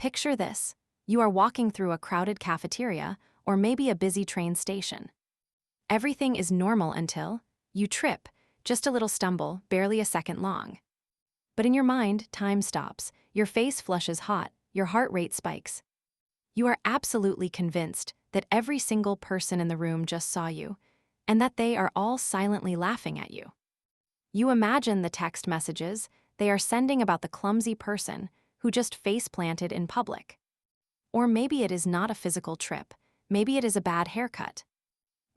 Picture this. You are walking through a crowded cafeteria or maybe a busy train station. Everything is normal until you trip, just a little stumble, barely a second long. But in your mind, time stops, your face flushes hot, your heart rate spikes. You are absolutely convinced that every single person in the room just saw you, and that they are all silently laughing at you. You imagine the text messages they are sending about the clumsy person who just face-planted in public. Or maybe it is not a physical trip, maybe it is a bad haircut.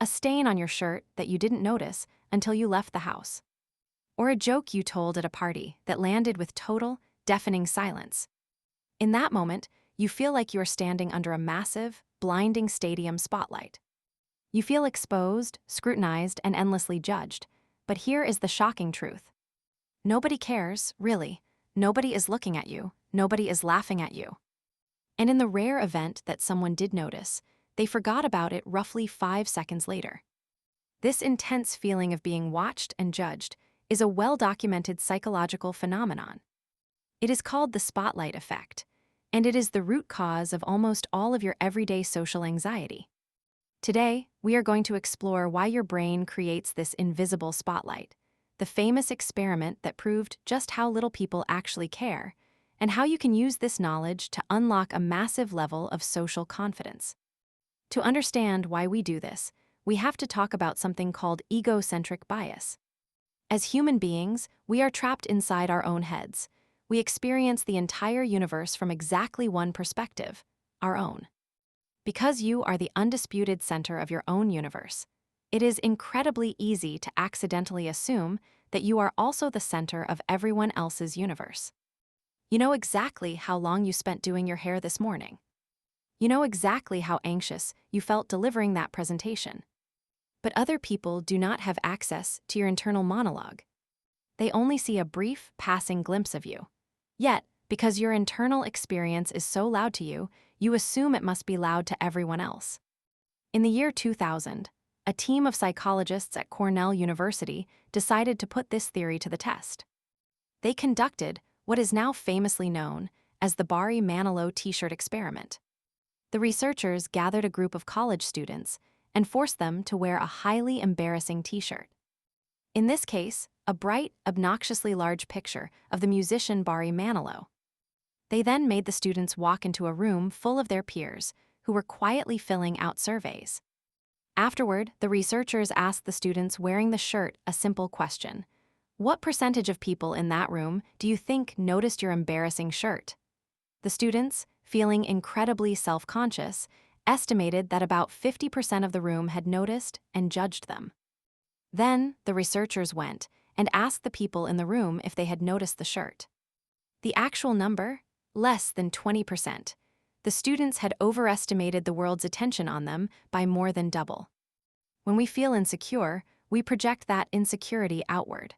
A stain on your shirt that you didn't notice until you left the house. Or a joke you told at a party that landed with total, deafening silence. In that moment, you feel like you are standing under a massive, blinding stadium spotlight. You feel exposed, scrutinized, and endlessly judged. But here is the shocking truth. Nobody cares, really. Nobody is looking at you. Nobody is laughing at you. And in the rare event that someone did notice, they forgot about it roughly 5 seconds later. This intense feeling of being watched and judged is a well-documented psychological phenomenon. It is called the spotlight effect, and it is the root cause of almost all of your everyday social anxiety. Today, we are going to explore why your brain creates this invisible spotlight, the famous experiment that proved just how little people actually care, and how you can use this knowledge to unlock a massive level of social confidence. To understand why we do this, we have to talk about something called egocentric bias. As human beings, we are trapped inside our own heads. We experience the entire universe from exactly one perspective, our own. Because you are the undisputed center of your own universe, it is incredibly easy to accidentally assume that you are also the center of everyone else's universe. You know exactly how long you spent doing your hair this morning. You know exactly how anxious you felt delivering that presentation. But other people do not have access to your internal monologue. They only see a brief, passing glimpse of you. Yet, because your internal experience is so loud to you, you assume it must be loud to everyone else. In the year 2000, a team of psychologists at Cornell University decided to put this theory to the test. They conducted what is now famously known as the Barry Manilow T-shirt experiment. The researchers gathered a group of college students and forced them to wear a highly embarrassing T-shirt. In this case, a bright, obnoxiously large picture of the musician Barry Manilow. They then made the students walk into a room full of their peers who were quietly filling out surveys. Afterward, the researchers asked the students wearing the shirt a simple question. What percentage of people in that room do you think noticed your embarrassing shirt? The students, feeling incredibly self-conscious, estimated that about 50% of the room had noticed and judged them. Then, the researchers went and asked the people in the room if they had noticed the shirt. The actual number? Less than 20%. The students had overestimated the world's attention on them by more than double. When we feel insecure, we project that insecurity outward.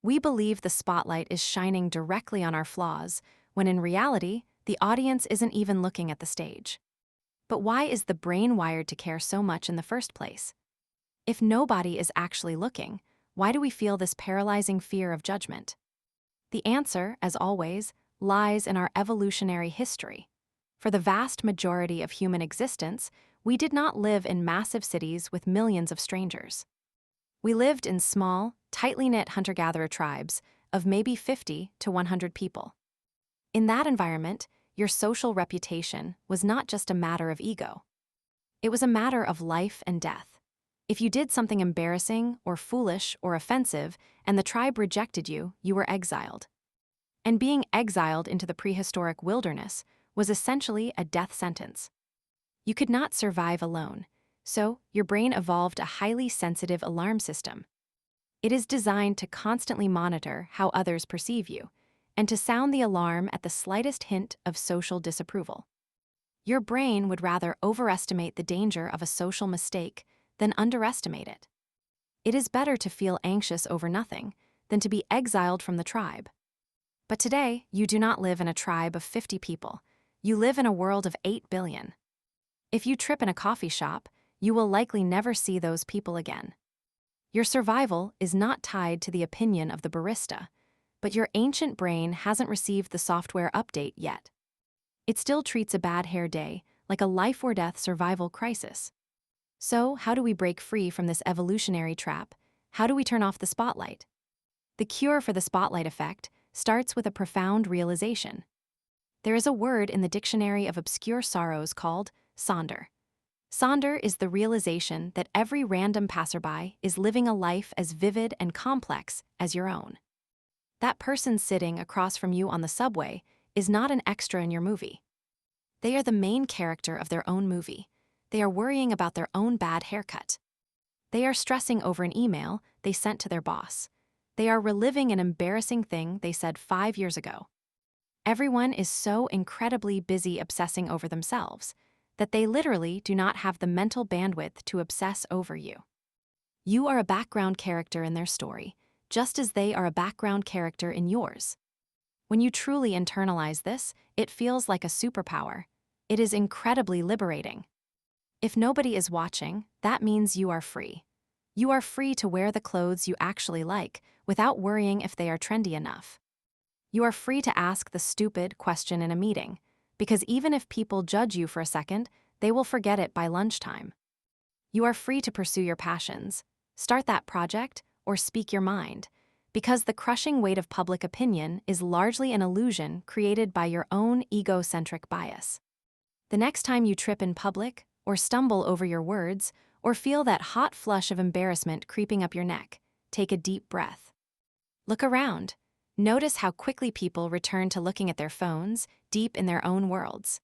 We believe the spotlight is shining directly on our flaws, when in reality, the audience isn't even looking at the stage. But why is the brain wired to care so much in the first place? If nobody is actually looking, why do we feel this paralyzing fear of judgment? The answer, as always, lies in our evolutionary history. For the vast majority of human existence, we did not live in massive cities with millions of strangers. We lived in small, tightly knit hunter-gatherer tribes of maybe 50 to 100 people. In that environment, your social reputation was not just a matter of ego. It was a matter of life and death. If you did something embarrassing or foolish or offensive and the tribe rejected you, you were exiled. And being exiled into the prehistoric wilderness was essentially a death sentence. You could not survive alone, so your brain evolved a highly sensitive alarm system. It is designed to constantly monitor how others perceive you, and to sound the alarm at the slightest hint of social disapproval. Your brain would rather overestimate the danger of a social mistake than underestimate it. It is better to feel anxious over nothing than to be exiled from the tribe. But today, you do not live in a tribe of 50 people. You live in a world of 8 billion. If you trip in a coffee shop, you will likely never see those people again. Your survival is not tied to the opinion of the barista, but your ancient brain hasn't received the software update yet. It still treats a bad hair day like a life-or-death survival crisis. So, how do we break free from this evolutionary trap? How do we turn off the spotlight? The cure for the spotlight effect starts with a profound realization. There is a word in the Dictionary of Obscure Sorrows called Sonder. Sonder is the realization that every random passerby is living a life as vivid and complex as your own. That person sitting across from you on the subway is not an extra in your movie. They are the main character of their own movie. They are worrying about their own bad haircut. They are stressing over an email they sent to their boss. They are reliving an embarrassing thing they said 5 years ago. Everyone is so incredibly busy obsessing over themselves that they literally do not have the mental bandwidth to obsess over you. You are a background character in their story, just as they are a background character in yours. When you truly internalize this, it feels like a superpower. It is incredibly liberating. If nobody is watching, that means you are free. You are free to wear the clothes you actually like without worrying if they are trendy enough. You are free to ask the stupid question in a meeting, because even if people judge you for a second, they will forget it by lunchtime. You are free to pursue your passions, start that project, or speak your mind, because the crushing weight of public opinion is largely an illusion created by your own egocentric bias. The next time you trip in public, or stumble over your words, or feel that hot flush of embarrassment creeping up your neck, take a deep breath. Look around. Notice how quickly people return to looking at their phones, deep in their own worlds.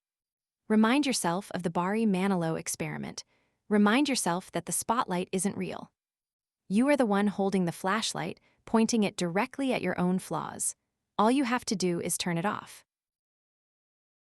Remind yourself of the Barry Manilow experiment. Remind yourself that the spotlight isn't real. You are the one holding the flashlight, pointing it directly at your own flaws. All you have to do is turn it off.